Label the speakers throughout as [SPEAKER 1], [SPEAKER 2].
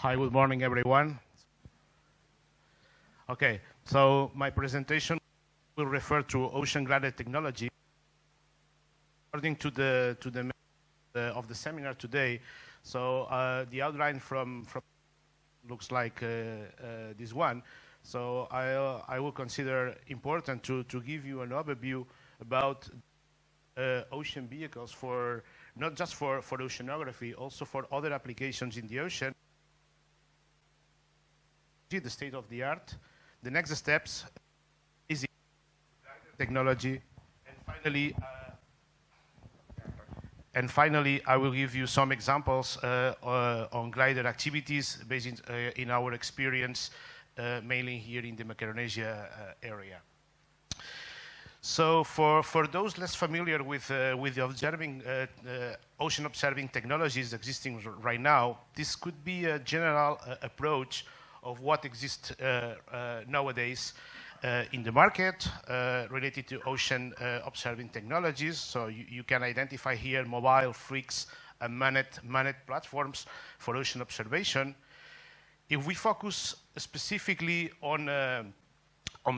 [SPEAKER 1] Hi, good morning, everyone. Okay, so my presentation will refer to ocean-guided technology. According to the of the seminar today, so the outline from looks like this one. So I will consider important to give you an overview about ocean vehicles for not just for oceanography, also for other applications in the ocean. The state of the art, the next steps is technology, and finally, I will give you some examples on glider activities based in our experience, mainly here in the Macaronésica area. So for those less familiar with the ocean observing technologies existing right now, this could be a general approach of what exists nowadays in the market related to ocean observing technologies. So you can identify here mobile, fixed, and managed platforms for ocean observation. If we focus specifically on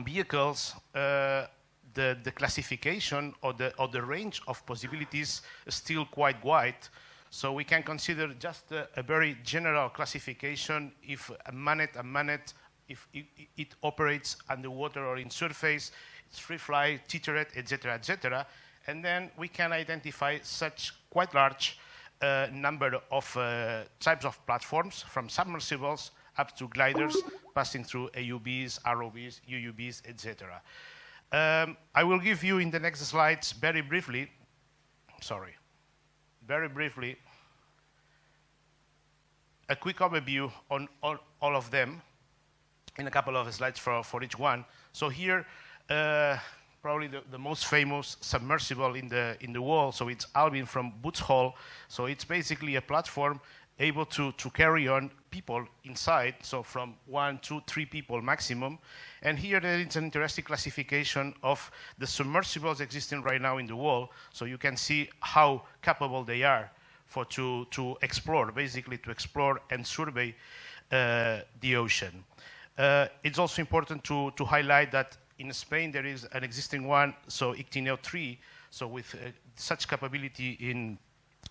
[SPEAKER 1] vehicles, the classification or the range of possibilities is still quite wide. So we can consider just a very general classification if a managed, if it operates underwater or in surface, it's free fly, tethered, etc., etc. And then we can identify such quite large number of types of platforms, from submersibles up to gliders, passing through AUVs, ROVs, UUVs, etc. I will give you in the next slides very briefly, a quick overview on all of them in a couple of slides for each one. So here, probably the most famous submersible in the world, so it's Alvin from Boots Hall. So it's basically a platform able to carry on people inside, so from 1, 2, 3 people maximum. And here there is an interesting classification of the submersibles existing right now in the world, so you can see how capable they are to explore, basically to explore and survey the ocean. It's also important to highlight that in Spain there is an existing one, so Ictineo 3, so with such capability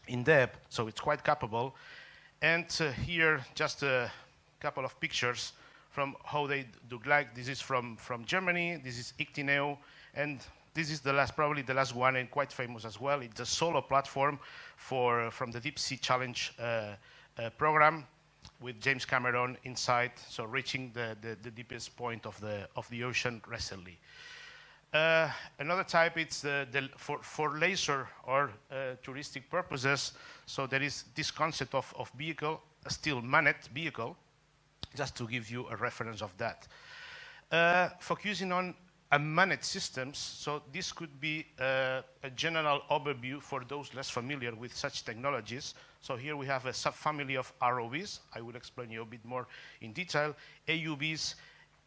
[SPEAKER 1] in depth, so it's quite capable. And here just a couple of pictures from how they do glide. This is from Germany, this is Ictineo, and this is probably the last one, and quite famous as well. It's a solo platform from the Deep Sea Challenge program with James Cameron inside, so reaching the deepest point of the ocean recently. Another type, it's for leisure or touristic purposes. So there is this concept of vehicle, a still managed vehicle, just to give you a reference of that. Focusing on managed systems, so this could be a general overview for those less familiar with such technologies. So here we have a subfamily of ROVs. I will explain you a bit more in detail. AUVs,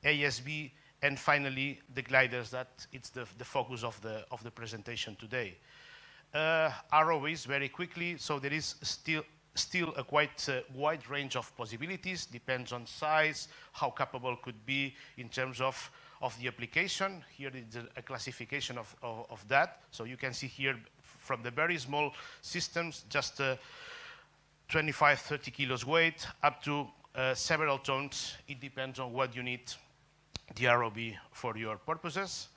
[SPEAKER 1] ASV, and finally the gliders. That it's the focus of the presentation today. ROVs, very quickly. So there is still a quite wide range of possibilities. Depends on size, how capable could be in terms of the application. Here is a classification of that. So you can see here from the very small systems, just 25, 30 kilos weight, up to several tons. It depends on what you need the ROV for your purposes.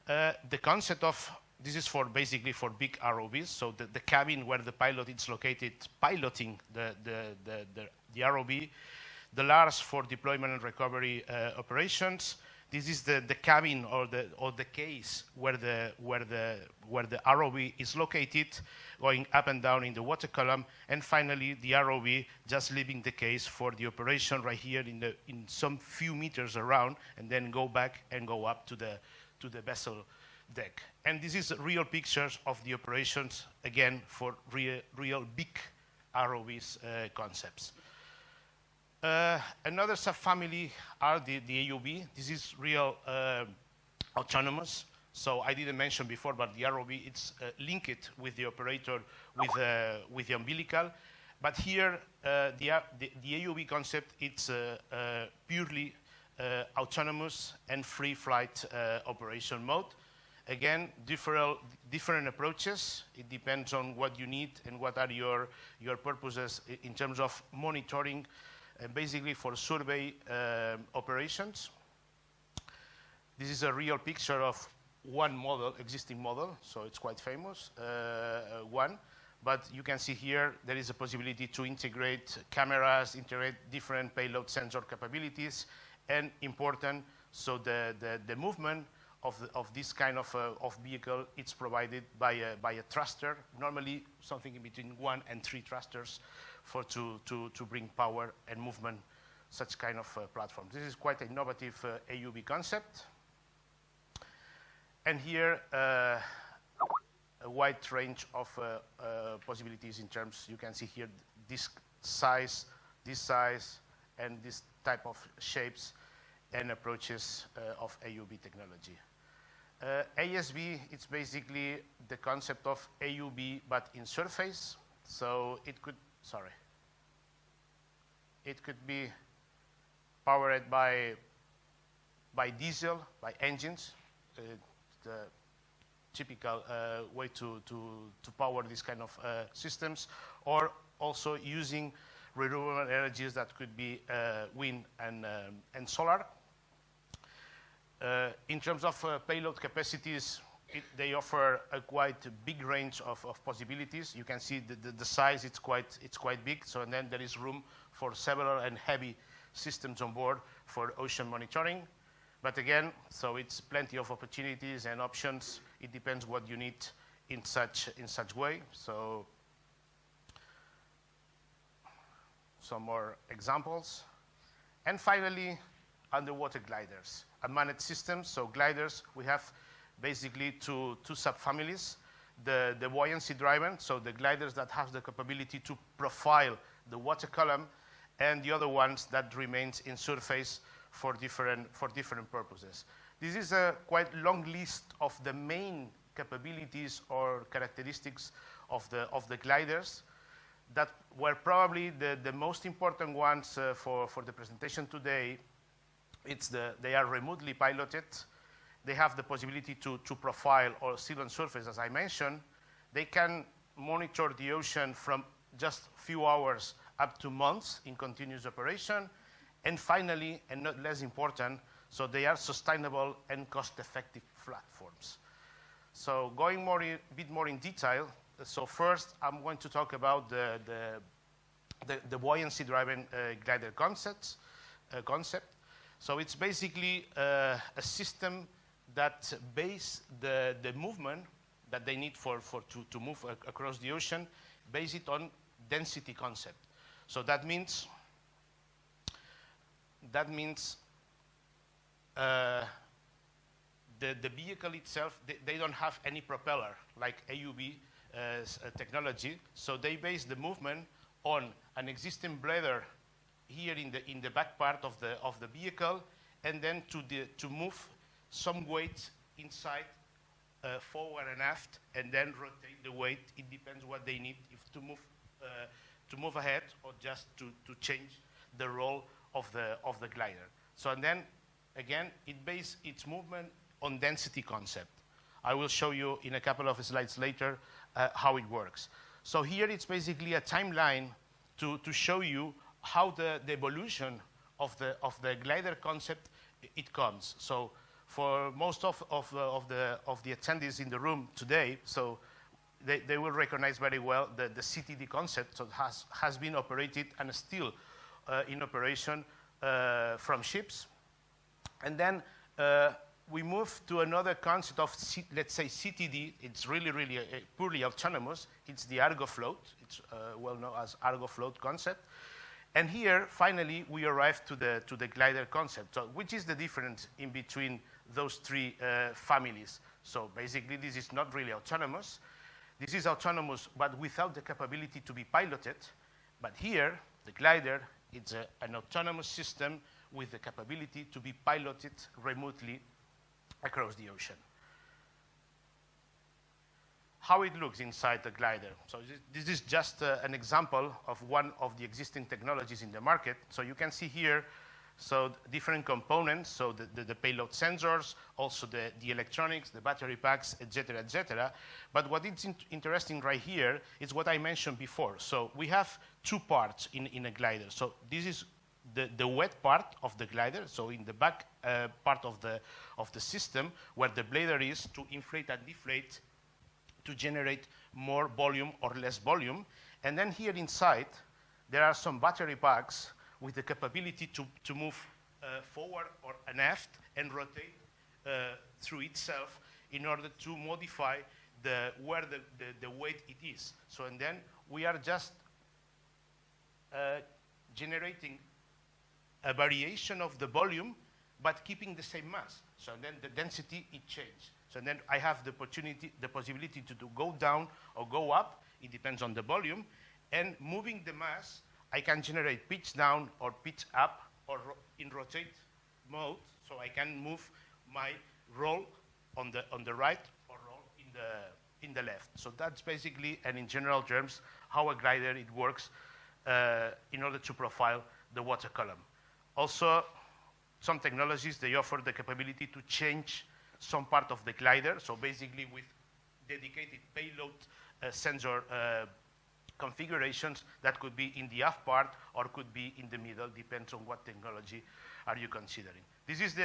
[SPEAKER 1] The concept of this is basically for big ROVs, so the cabin where the pilot is located piloting the ROV. The large for deployment and recovery operations. This is the cabin or the case where the ROV is located, going up and down in the water column, and finally the ROV just leaving the case for the operation right here in some few meters around, and then go back and go up to the vessel deck. And this is real pictures of the operations, again for real big ROVs concepts. Another subfamily are the AUV. This is real autonomous. So I didn't mention before, but the ROV, it's linked with the operator with the umbilical. But here, the AUV concept, it's purely autonomous and free flight operation mode. Again, different approaches. It depends on what you need and what are your purposes in terms of monitoring, basically for survey operations. This is a real picture of one model, existing model, so it's quite famous, one. But you can see here there is a possibility to integrate cameras, integrate different payload sensor capabilities, and important, so the movement of this kind of vehicle, it's provided by a thruster, normally something in between 1 and 3 thrusters to bring power and movement, such kind of platform. This is quite an innovative AUV concept. And here, a wide range of possibilities in terms, you can see here this size, and this type of shapes and approaches of AUV technology. ASV, it's basically the concept of AUV, but in surface. So it could be powered by diesel, by engines, the typical way to power these kind of systems, or also using renewable energies that could be wind and solar. In terms of payload capacities, they offer a quite big range of possibilities. You can see the size, it's quite big, so and then there is room for several and heavy systems on board for ocean monitoring. But again, so it's plenty of opportunities and options. It depends what you need in such way. So some more examples. And finally, underwater gliders. Unmanned systems, so gliders, we have basically two subfamilies. The buoyancy driven, so the gliders that have the capability to profile the water column, and the other ones that remains in surface for different purposes. This is a quite long list of the main capabilities or characteristics of the gliders that were probably the most important ones for the presentation today. They are remotely piloted. They have the possibility to profile or sit on surface, as I mentioned. They can monitor the ocean from just a few hours up to months in continuous operation. And finally, and not less important, so they are sustainable and cost-effective platforms. So going a bit more in detail, so first I'm going to talk about the buoyancy-driven glider concept. So it's basically a system that base the movement that they need to move across the ocean, base it on density concept. So that means the vehicle itself, they don't have any propeller like AUV technology. So they base the movement on an existing bladder here in the back part of the vehicle, and then to move some weight inside, forward and aft, and then rotate the weight. It depends what they need, if to move ahead or just to change the role of the glider. So and then again, it bases its movement on density concept. I will show you in a couple of slides later how it works. So here it's basically a timeline to show you how the evolution of the glider concept it comes. So for most of the attendees in the room today, so they will recognize very well the CTD concept. So it has been operated and is still in operation from ships. And then we move to another concept of, let's say, CTD. It's really purely autonomous. It's the Argo float. It's well known as Argo float concept. And here, finally, we arrive to the glider concept. So which is the difference in between those three families? So basically, this is not really autonomous. This is autonomous, but without the capability to be piloted. But here, the glider, it's an autonomous system with the capability to be piloted remotely across the ocean. how it looks inside the glider. So this is just an example of one of the existing technologies in the market. So you can see here, so different components, so the payload sensors, also the electronics, the battery packs, et cetera, But what is interesting right here is what I mentioned before. So we have two parts in a glider. So this is the wet part of the glider, so in the back part of the system, where the blader is to inflate and deflate to generate more volume or less volume. And then here inside, there are some battery packs with the capability to move forward or aft and rotate through itself in order to modify where the weight it is. So and then we are just generating a variation of the volume, but keeping the same mass. So then the density, it changes. So then I have the possibility to go down or go up. It depends on the volume. And moving the mass, I can generate pitch down or pitch up or in rotate mode. So I can move my roll on the right or roll in the left. So that's basically, and in general terms, how a glider it works in order to profile the water column. Also, some technologies, they offer the capability to change some part of the glider. So basically with dedicated payload sensor configurations that could be in the aft part or could be in the middle, depends on what technology are you considering. This is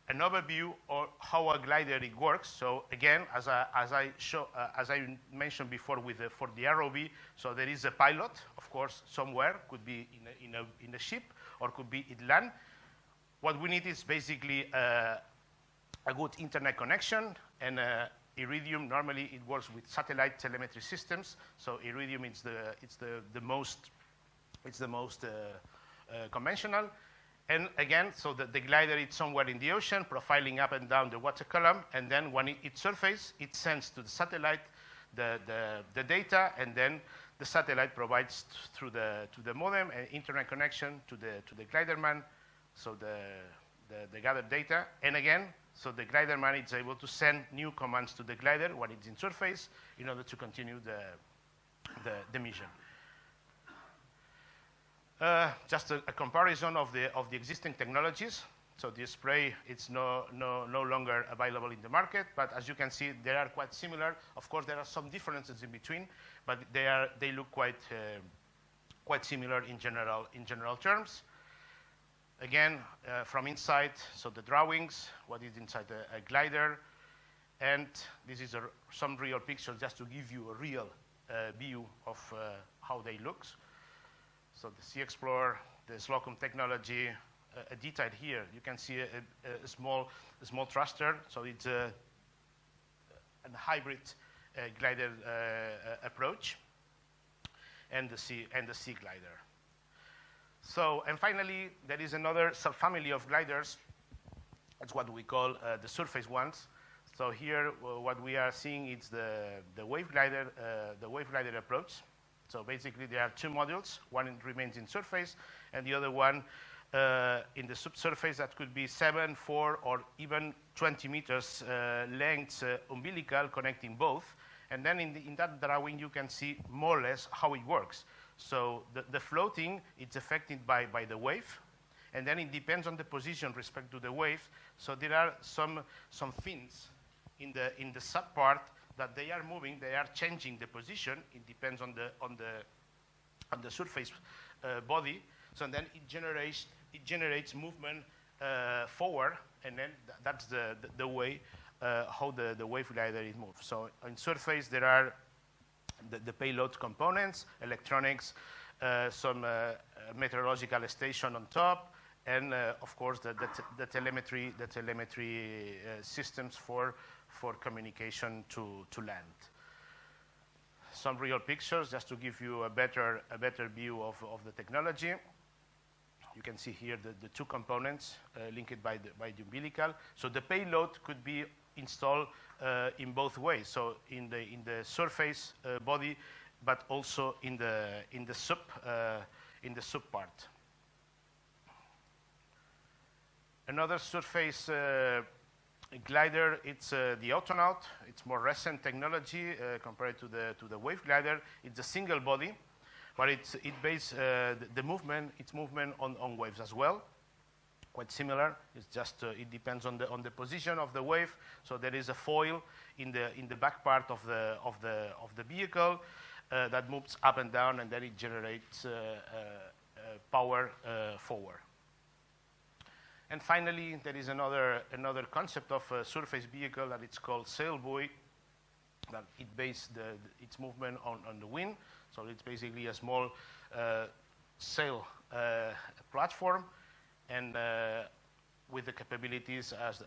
[SPEAKER 1] an overview of how a glider it works. So again, as I mentioned before for the ROV, so there is a pilot, of course, somewhere, could be in a ship or could be in land. What we need is basically a good internet connection, and Iridium, normally it works with satellite telemetry systems. So Iridium it's the most conventional. And again, so the glider is somewhere in the ocean, profiling up and down the water column, and then when it surfaces, it sends to the satellite the data, and then the satellite provides to the modem an internet connection to the gliderman, so the gathered data, and again, so the gliderman is able to send new commands to the glider when it's in surface in order to continue the mission. Just a comparison of the existing technologies. So the spray is no longer available in the market, but as you can see, they are quite similar. Of course, there are some differences in between, but they look quite similar in general terms. Again, from inside, so the drawings, what is inside a glider, and this is some real pictures just to give you a real view of how they look. So the Sea Explorer, the Slocum technology, a detail here. You can see a small thruster, so it's a hybrid glider approach, and the sea glider. So, and finally, there is another subfamily of gliders. That's what we call the surface ones. So here, what we are seeing is the wave glider approach. So basically, there are two modules. One remains in surface, and the other one in the subsurface. That could be 7, 4, or even 20 meters length umbilical connecting both. And then in that drawing, you can see more or less how it works. So the floating, it's affected by the wave, and then it depends on the position respect to the wave. So there are some fins in the sub part that they are moving, they are changing the position. It depends on the surface body. So then it generates movement forward, and then that's the way how the wave glider is moved. So on surface there are the payload components, electronics, some meteorological station on top, and of course the telemetry systems for communication to land. Some real pictures just to give you a better view of the technology. You can see here the two components linked by the umbilical. So the payload could be installed in both ways. So in the surface body, but also in the sub part. Another surface glider, it's the Autonaut. It's more recent technology compared to the wave glider. It's a single body, but it bases the movement, its movement on waves as well. Quite similar. It's just it depends on the position of the wave. So there is a foil in the back part of the vehicle that moves up and down, and then it generates power forward. And finally, there is another concept of a surface vehicle that it's called sail buoy. That it bases its movement on the wind. So it's basically a small sail platform, and with the capabilities as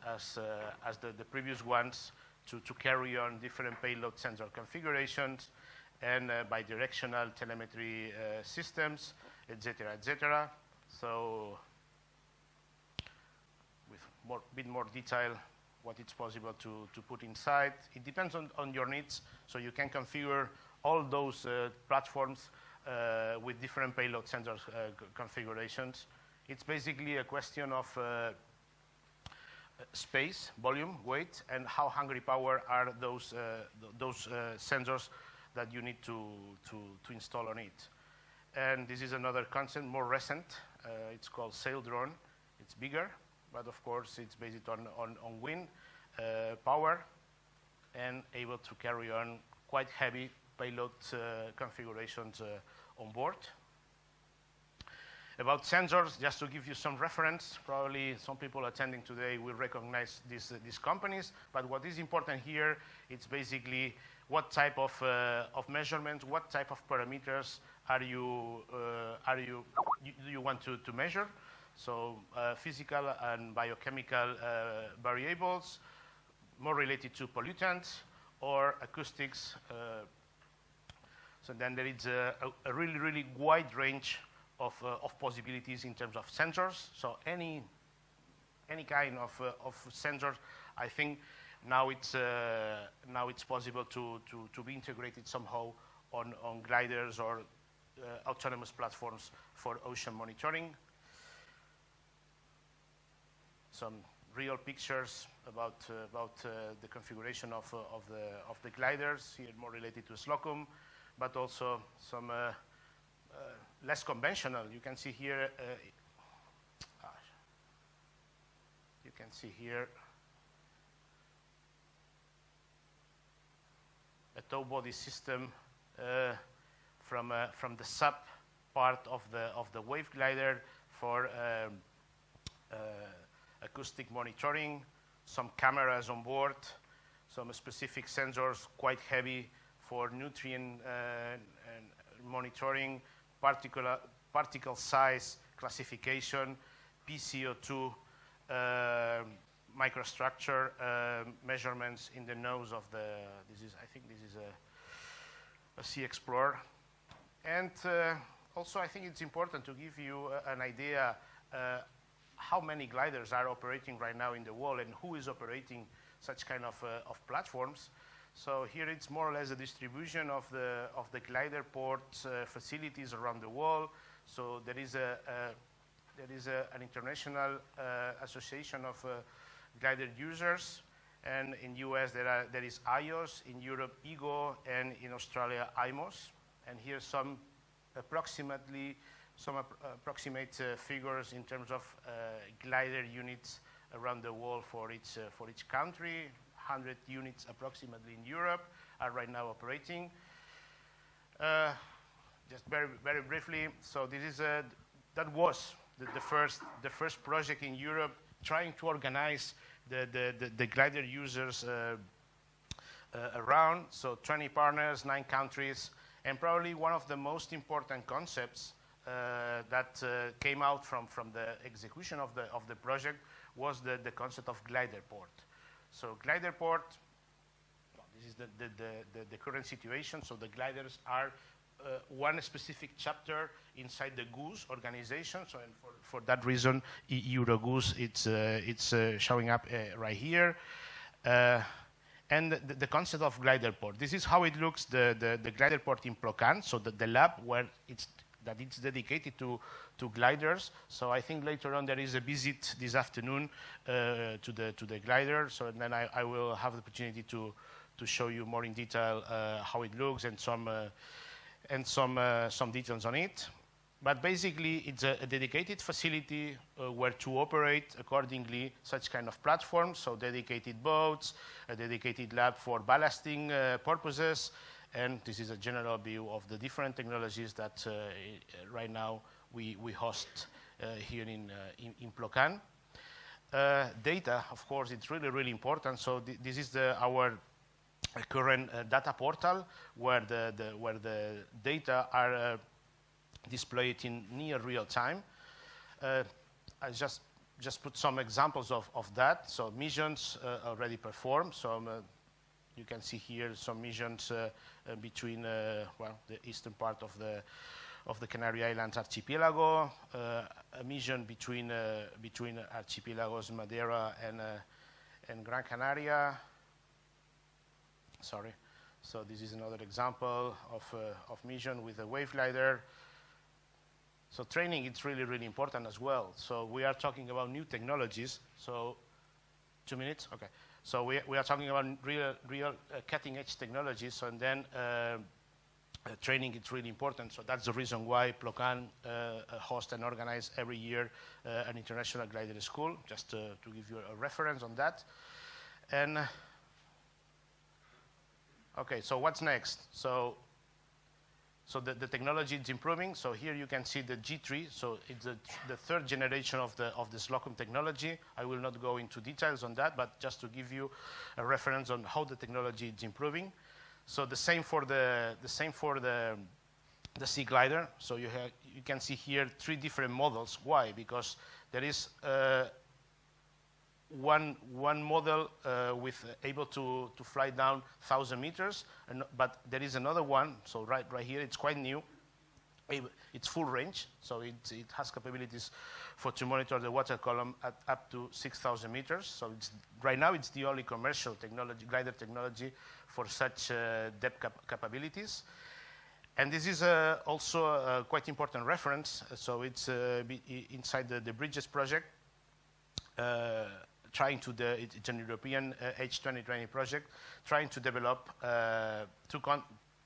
[SPEAKER 1] the previous ones to carry on different payload sensor configurations and bidirectional telemetry systems, etc., etc. So with a bit more detail, what it's possible to put inside. It depends on your needs, so you can configure all those platforms with different payload sensors configurations. It's basically a question of space, volume, weight, and how hungry power are those sensors that you need to install on it. And this is another concept, more recent. It's called sail drone. It's bigger, but of course it's based on wind power and able to carry on quite heavy payload configurations on board. About sensors, just to give you some reference, probably some people attending today will recognize these companies, but what is important here, it's basically what type of measurements, what type of parameters do you want to measure? So physical and biochemical variables, more related to pollutants, or acoustics. So then there is a really, really wide range of possibilities in terms of sensors. So any kind of sensors, I think now it's possible to be integrated somehow on gliders or autonomous platforms for ocean monitoring. Some real pictures about the configuration of the gliders here, more related to Slocum, but also some less conventional. You can see here. You can see here a tow body system from the sub part of the wave glider for acoustic monitoring, some cameras on board, some specific sensors, quite heavy for nutrient monitoring, particle size classification, PCO2 microstructure measurements in the nose of the. I think this is a Sea Explorer, and also I think it's important to give you an idea how many gliders are operating right now in the world and who is operating such kind of platforms. So here it's more or less a distribution of the glider ports facilities around the world. So there is an international association of glider users, and in US there is IOS, in Europe EGO, and in Australia IMOS. And here some approximate figures in terms of glider units around the world for each country. 100 units approximately in Europe are right now operating. Just very, very briefly, so this is that was the first project in Europe trying to organize the glider users around. So 20 partners, 9 countries, and probably one of the most important concepts that came out from the execution of the project was the concept of glider port. So glider port, well, this is the current situation. So the gliders are one specific chapter inside the GOOS organization. So and for that reason, EuroGOOS it's showing up right here. And the concept of glider port. This is how it looks, the glider port in PLOCAN. So the lab where that it's dedicated to gliders. So I think later on there is a visit this afternoon to the glider. So then I will have the opportunity to show you more in detail how it looks and some details on it. But basically, it's a dedicated facility where to operate accordingly such kind of platforms, so dedicated boats, a dedicated lab for ballasting purposes, and this is a general view of the different technologies that right now we host here in PLOCAN. Data, of course, it's really, really important. So this is our current data portal where the data are displayed in near real time. I just put some examples of that. So missions already performed. So you can see here some missions between well, the eastern part of the Canary Islands archipelago, a mission between archipelagos Madeira and Gran Canaria. Sorry. So this is another example of mission with a wave glider. So training, it's really, really important as well. So we are talking about new technologies. So 2 minutes? Okay. So we are talking about real cutting-edge technologies. So and then training is really important. So that's the reason why PLOCAN hosts and organize every year an international glider school, just to give you a reference on that. And okay, so what's next? So the technology is improving. So here you can see the G3. So it's the third generation of the Slocum technology. I will not go into details on that, but just to give you a reference on how the technology is improving. So the same for the sea glider. So you can see here 3 different models. Why? Because there is one model with able to fly down 1,000 meters, but there is another one. So right here, it's quite new. It's full range, so it has capabilities to monitor the water column at up to 6,000 meters. So right now it's the only commercial glider technology for such depth capabilities. And this is also a quite important reference. So it's inside the Bridges project. It's an European H2020 project, trying to develop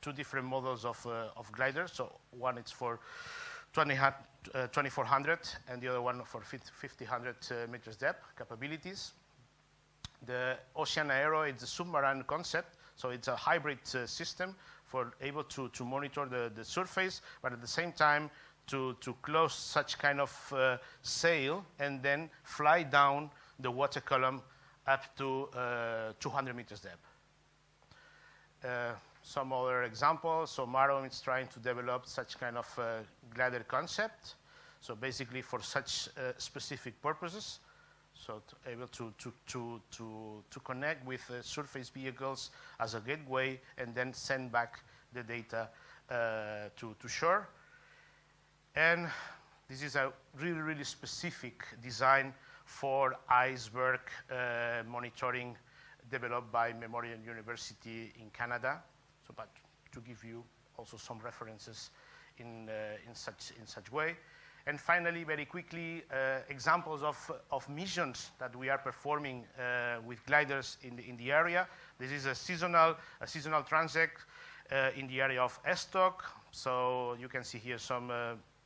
[SPEAKER 1] two different models of gliders. So one is for 2,400 and the other one for 1,500 meters depth capabilities. The Ocean Aero is a submarine concept, so it's a hybrid system for able to monitor the surface, but at the same time to close such kind of sail and then fly down the water column up to 200 meters depth. Some other examples. So Maro is trying to develop such kind of glider concept. So basically for such specific purposes. So able to connect with surface vehicles as a gateway and then send back the data to shore. And this is a really, really specific design for iceberg monitoring developed by Memorial University in Canada. So, but to give you also some references in such way. And finally, very quickly, examples of missions that we are performing with gliders in the area. This is a seasonal transect in the area of Estoc. So you can see here some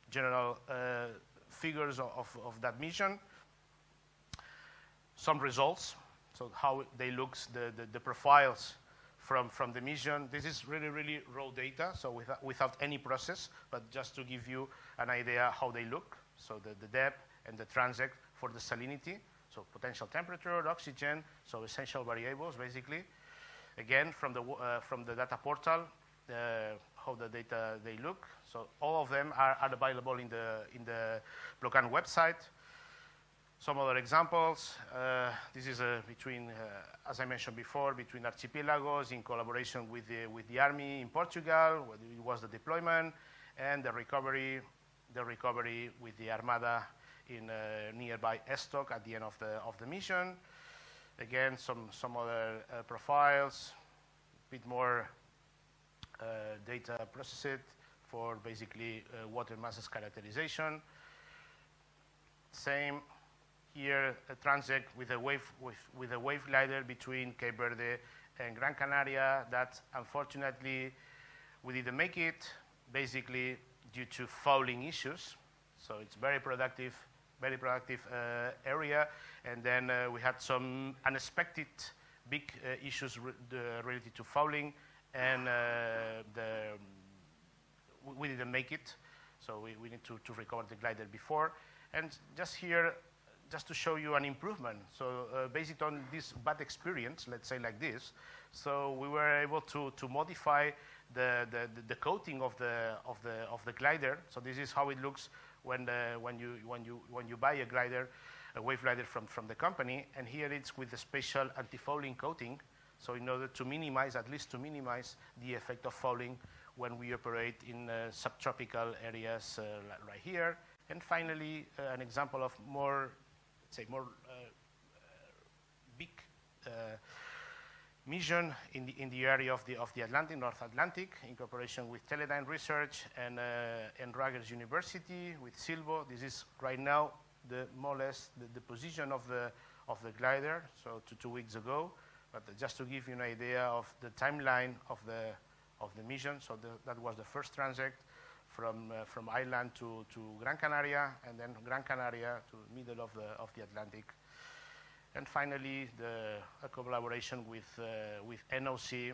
[SPEAKER 1] general figures of that mission. Some results, so how they look, the profiles from the mission. This is really, really raw data, so without any process, but just to give you an idea how they look. So the depth and the transect for the salinity, so potential temperature, oxygen, so essential variables basically. Again, from the data portal, how the data they look. So all of them are available in the PLOCAN website. Some other examples. This is between, as I mentioned before, between archipelagos in collaboration with the army in Portugal, where it was the deployment, and the recovery with the Armada in nearby Estoc at the end of the mission. Again, some other profiles, a bit more data processed for basically water masses characterization. Same here, a transect with a wave glider between Cape Verde and Gran Canaria that unfortunately we didn't make it, basically due to fouling issues. So it's very productive area, and then we had some unexpected big issues related to fouling, and we didn't make it, so we need to recover the glider before. And just here, just to show you an improvement. So based on this bad experience, let's say like this, so we were able to modify the coating of the glider. So this is how it looks when you buy a wave glider from the company, and here it's with a special anti-fouling coating. So in order to minimize, at least to minimize the effect of fouling when we operate in subtropical areas right here. And finally, an example of more, let's say, more big mission in the area of the Atlantic, North Atlantic, in cooperation with Teledyne Research and Rutgers University with Silvo. This is right now more or less the position of the glider. So 2 weeks ago, but just to give you an idea of the timeline of the mission. So that was the first transect from Ireland to Gran Canaria, and then Gran Canaria to the middle of the Atlantic. And finally, a collaboration with NOC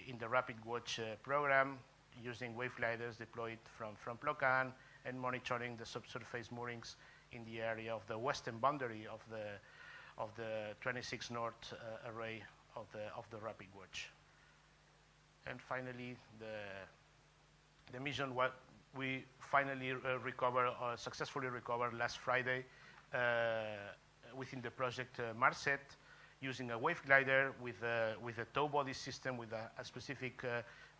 [SPEAKER 1] in the Rapid Watch program, using wave gliders deployed from PLOCAN and monitoring the subsurface moorings in the area of the western boundary of the 26 North array of the Rapid Watch. And finally, the mission what we finally successfully recovered last Friday within the project MARCET, using a wave glider with a tow body system with a specific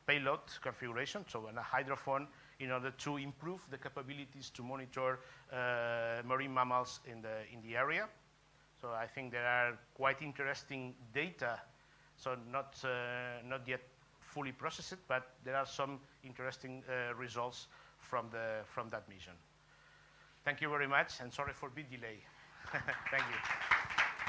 [SPEAKER 1] payload configuration, so a hydrophone, in order to improve the capabilities to monitor marine mammals in the area. So I think there are quite interesting data, so not yet fully processed, but there are some interesting results from that mission. Thank you very much, and sorry for big delay. Thank you.